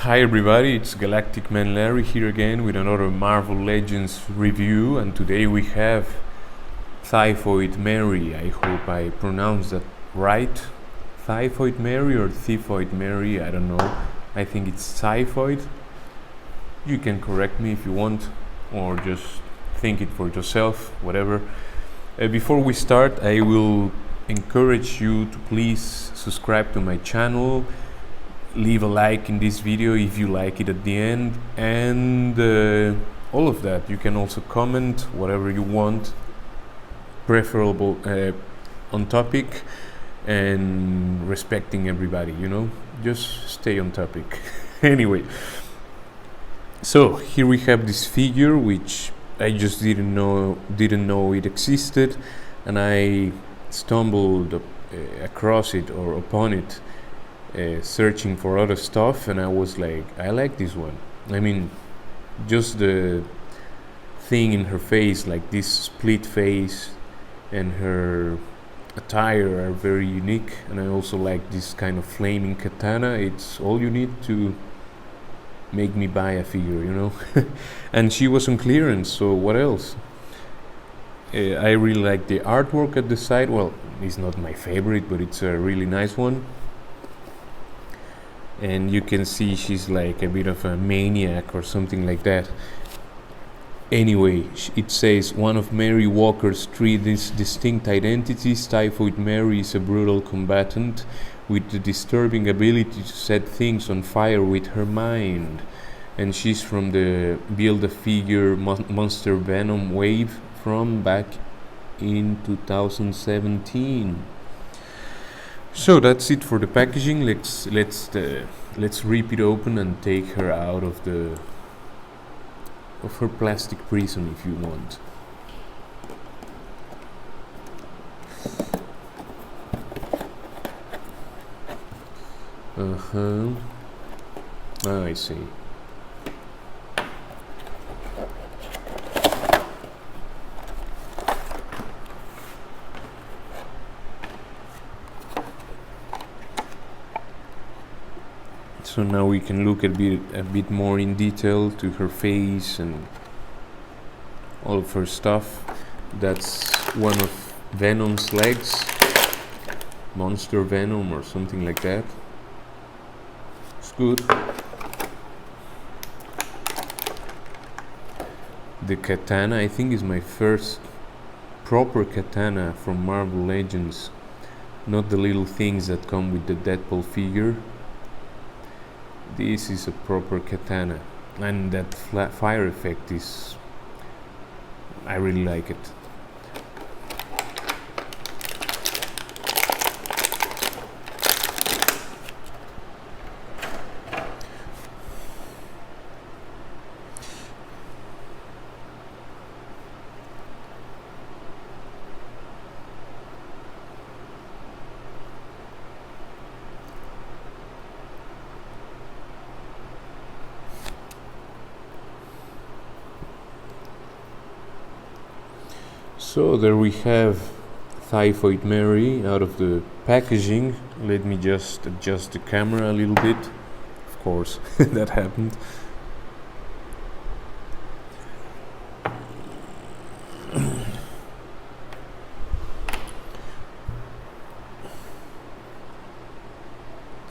Hi everybody, it's Galactic Man Larry here again with another Marvel Legends review, and today we have Typhoid Mary. I hope I pronounced that right. Typhoid Mary or Typhoid Mary, I don't know. I think it's Typhoid. You can correct me if you want, or just think it for yourself, whatever. Before we start, I will encourage you to please subscribe to my channel. Leave a like in this video if you like it at the end, and all of that. You can also comment whatever you want, preferable on topic and respecting everybody, just stay on topic. Anyway, so here we have this figure which I just didn't know it existed, and I stumbled across it or upon it searching for other stuff, and I was like, I like this one. I mean, just the thing in her face, like this split face, and her attire are very unique, and I also like this kind of flaming katana. It's all you need to make me buy a figure, and she was on clearance, so what else? I really like the artwork at the side. Well, it's not my favorite, but it's a really nice one. And you can see she's like a bit of a maniac or something like that. Anyway, it says, one of Mary Walker's three distinct identities, Typhoid Mary is a brutal combatant with the disturbing ability to set things on fire with her mind. And she's from the Build-A-Figure Monster Venom wave from back in 2017. So that's it for the packaging. Let's rip it open and take her out of her plastic prison, if you want. I see. So now we can look a bit more in detail to her face and all of her stuff. That's one of Venom's legs, Monster Venom or something like that. It's good. The katana, I think, is my first proper katana from Marvel Legends, not the little things that come with the Deadpool figure. This is a proper katana, and that fire effect is, I really like it. So there we have Typhoid Mary out of the packaging. Let me just adjust the camera a little bit. Of course, that happened.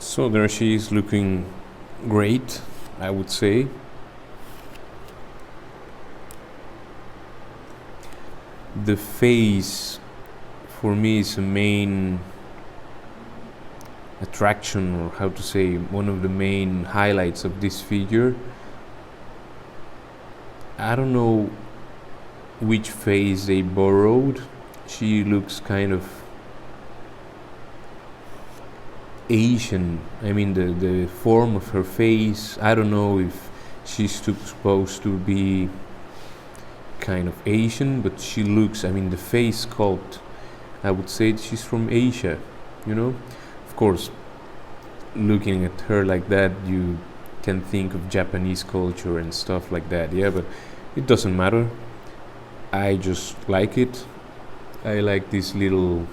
So there she is, looking great, I would say. The face, for me, is a main attraction, or how to say, one of the main highlights of this figure. I don't know which face they borrowed. She looks kind of Asian. I mean, the form of her face, I don't know if she's supposed to be kind of Asian, but she looks, I mean, the face sculpt, I would say she's from Asia, Of course, looking at her like that, you can think of Japanese culture and stuff like that, but it doesn't matter. I just like it. I like these little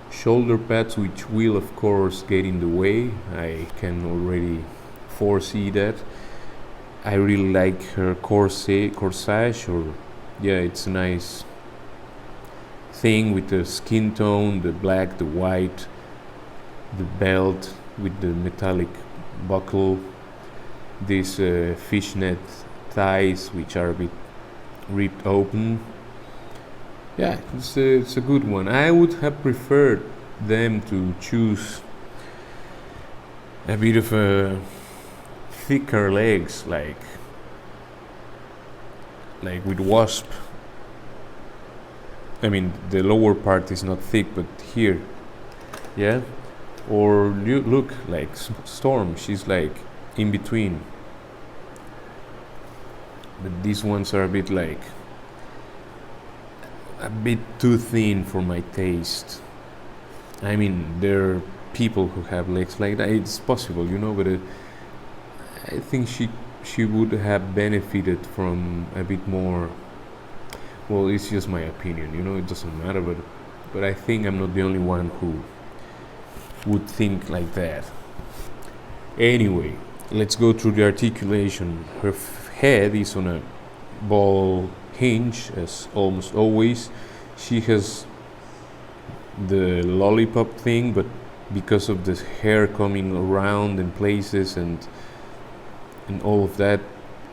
shoulder pads, which will of course get in the way. I can already foresee that. I really like her corsage, or yeah, it's a nice thing with the skin tone, the black, the white, the belt with the metallic buckle, these fishnet thighs which are a bit ripped open. Yeah, it's a good one. I would have preferred them to choose a bit of a thicker legs, like with wasp. I mean, the lower part is not thick, but here, yeah. Or look like Storm, she's like in between. But these ones are a bit too thin for my taste. I mean, there are people who have legs like that. It's possible, but I think she would have benefited from a bit more. Well, it's just my opinion, it doesn't matter, but I think I'm not the only one who would think like that. Anyway, let's go through the articulation. Her head is on a ball hinge, as almost always. She has the lollipop thing, but because of the hair coming around in places and all of that,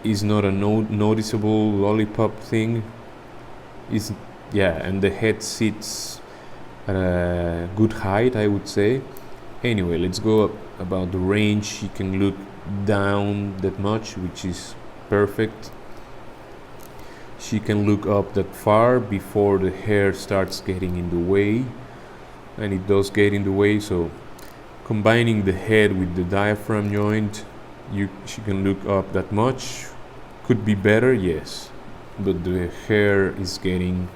is not a noticeable lollipop thing. And the head sits at a good height, I would say. Anyway, let's go up about the range. She can look down that much, which is perfect. She can look up that far before the hair starts getting in the way, and it does get in the way. So combining the head with the diaphragm joint, she can look up that much. Could be better, yes, but the hair is getting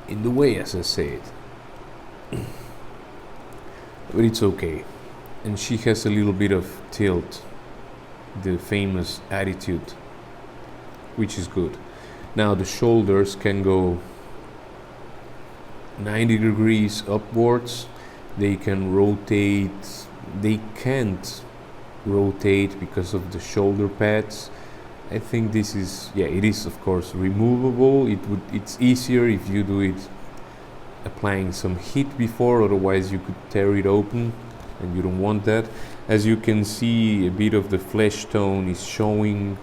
in the way, as I said. But it's okay. And she has a little bit of tilt, the famous attitude, which is good. Now the shoulders can go 90 degrees upwards. They can rotate. They can't rotate because of the shoulder pads. I think this is, it is of course removable. It's easier if you do it applying some heat before, otherwise you could tear it open, and you don't want that. As you can see, a bit of the flesh tone is showing,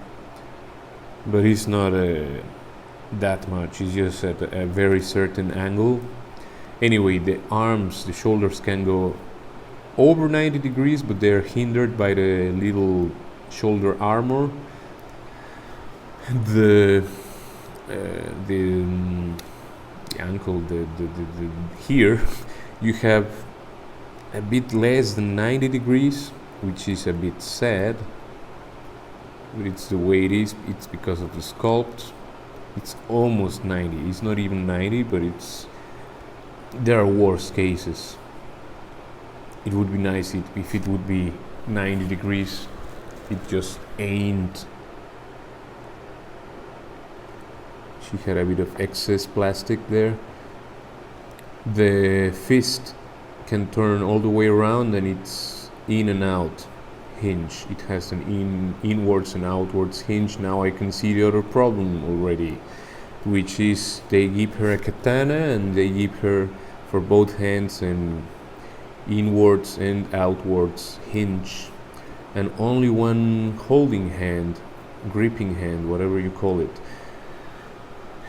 but it's not that much. It's just at a very certain angle. Anyway, the shoulders can go over 90 degrees, but they're hindered by the little shoulder armor. The ankle, the here you have a bit less than 90 degrees, which is a bit sad, but it's the way it is. It's because of the sculpt. It's almost 90. It's not even 90, but there are worse cases. It would be nice if it would be 90 degrees. It just ain't. She had a bit of excess plastic there. The fist can turn all the way around, and it's in and out hinge. It has an inwards and outwards hinge. Now I can see the other problem already, which is they give her a katana, and they give her for both hands an inwards and outwards hinge, and only one holding hand, gripping hand, whatever you call it.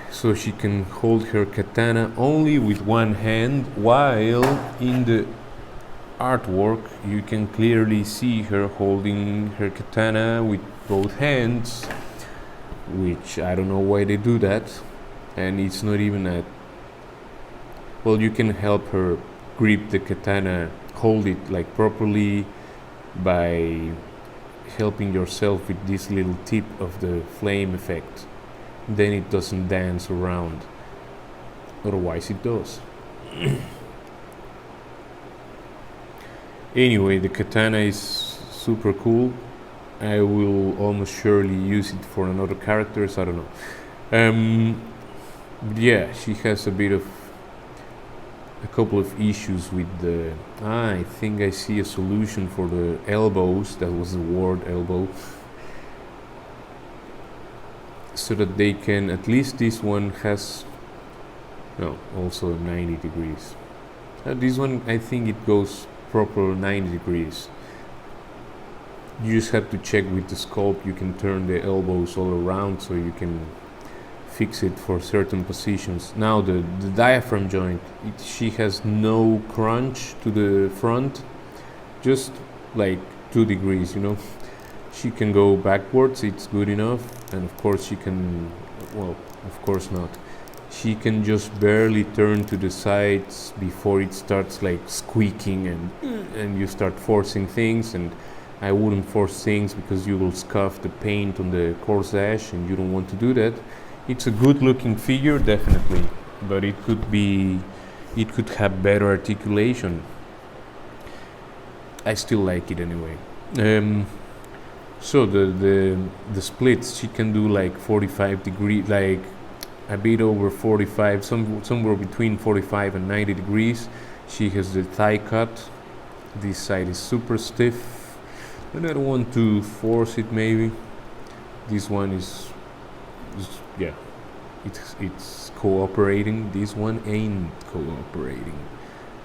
So she can hold her katana only with one hand, while in the artwork you can clearly see her holding her katana with both hands, which I don't know why they do that. And it's not even you can help her grip the katana, hold it like properly by helping yourself with this little tip of the flame effect. Then it doesn't dance around, otherwise it does. Anyway, the katana is super cool. I will almost surely use it for another characters, I don't know. She has a bit of a couple of issues with the. I think I see a solution for the elbows. That was the word, elbow. So that they can, at least this one has, no, also 90 degrees. This one, I think it goes proper 90 degrees. You just have to check with the scope. You can turn the elbows all around so you can fix it for certain positions. Now the diaphragm joint, she has no crunch to the front, just like 2 degrees, you know. She can go backwards, it's good enough, and of course she can, well, of course not. She can just barely turn to the sides before it starts like squeaking and you start forcing things, and I wouldn't force things because you will scuff the paint on the corsage and you don't want to do that. It's a good looking figure, definitely, but it could have better articulation. I still like it anyway. So the splits, she can do like 45 degrees, like a bit over 45, somewhere between 45 and 90 degrees. She has the thigh cut. This side is super stiff, and I don't want to force it. Maybe this one is yeah, it's cooperating. This one ain't cooperating.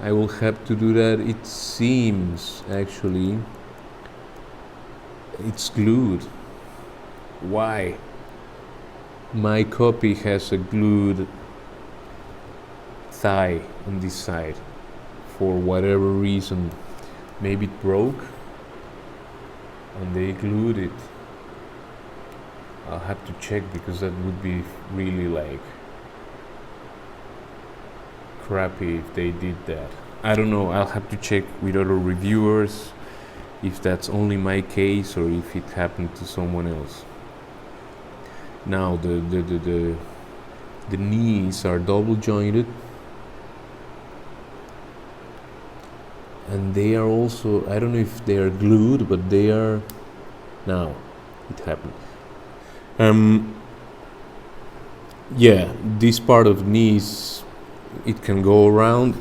I will have to do that. It seems actually it's glued. Why? My copy has a glued thigh on this side for whatever reason. Maybe it broke and they glued it. I'll have to check because that would be really like crappy if they did that. I don't know. I'll have to check with other reviewers if that's only my case or if it happened to someone else. Now the knees are double jointed, and they are also, I don't know if they are glued, but they are. Now it happened. Yeah, this part of knees, it can go around,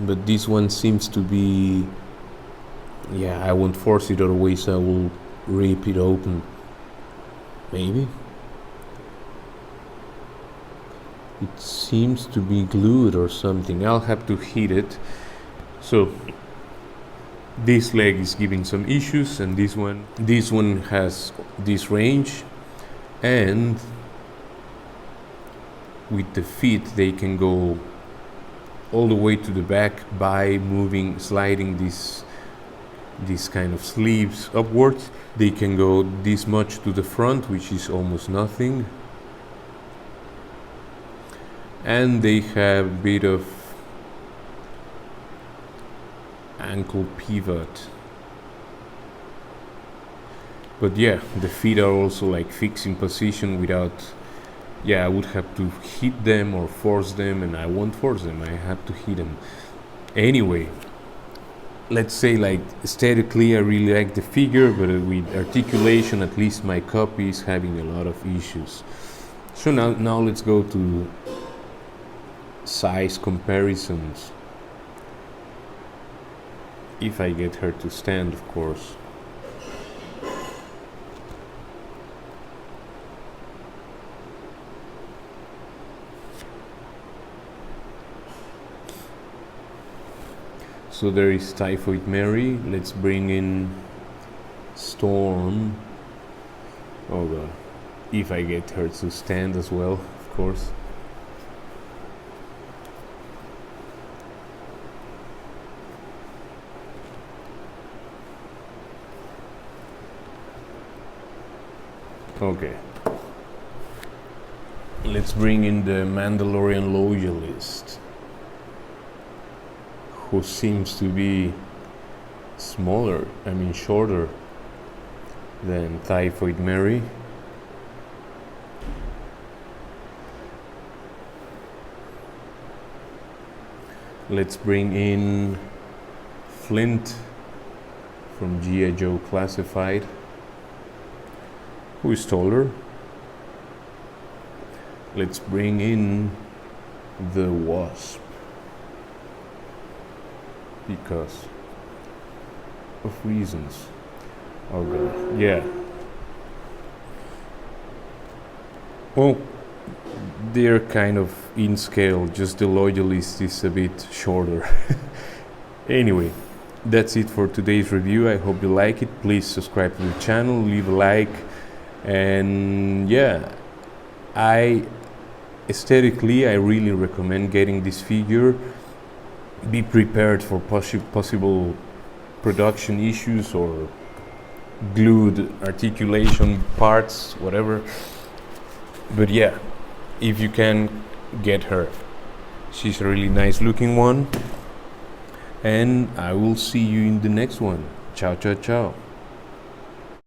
but this one seems to be, yeah, I won't force it, otherwise I will rip it open. Maybe. It seems to be glued or something. I'll have to heat it. So this leg is giving some issues, and this one has this range, and with the feet they can go all the way to the back by sliding this kind of sleeves upwards. They can go this much to the front, which is almost nothing, and they have a bit of ankle pivot. But yeah, the feet are also like fixed in position without, yeah, I would have to hit them or force them, and I won't force them, I have to hit them. Anyway, let's say like aesthetically I really like the figure, but with articulation, at least my copy is having a lot of issues. So now let's go to size comparisons. If I get her to stand, of course. So there is Typhoid Mary. Let's bring in Storm. Oh god. If I get her to stand as well, of course. Okay. Let's bring in the Mandalorian loyalist, who seems to be shorter than Typhoid Mary. Let's bring in Flint from G.I. Joe Classified, who is taller. Let's bring in the Wasp. because of reasons. Oh god, yeah. Well, they're kind of in scale, just the loyalist is a bit shorter. Anyway, that's it for today's review. I hope you like it. Please subscribe to the channel, leave a like, and yeah, I aesthetically I really recommend getting this figure. Be prepared for possible production issues or glued articulation parts, whatever. But yeah, if you can, get her. She's a really nice looking one. And I will see you in the next one. Ciao, ciao, ciao.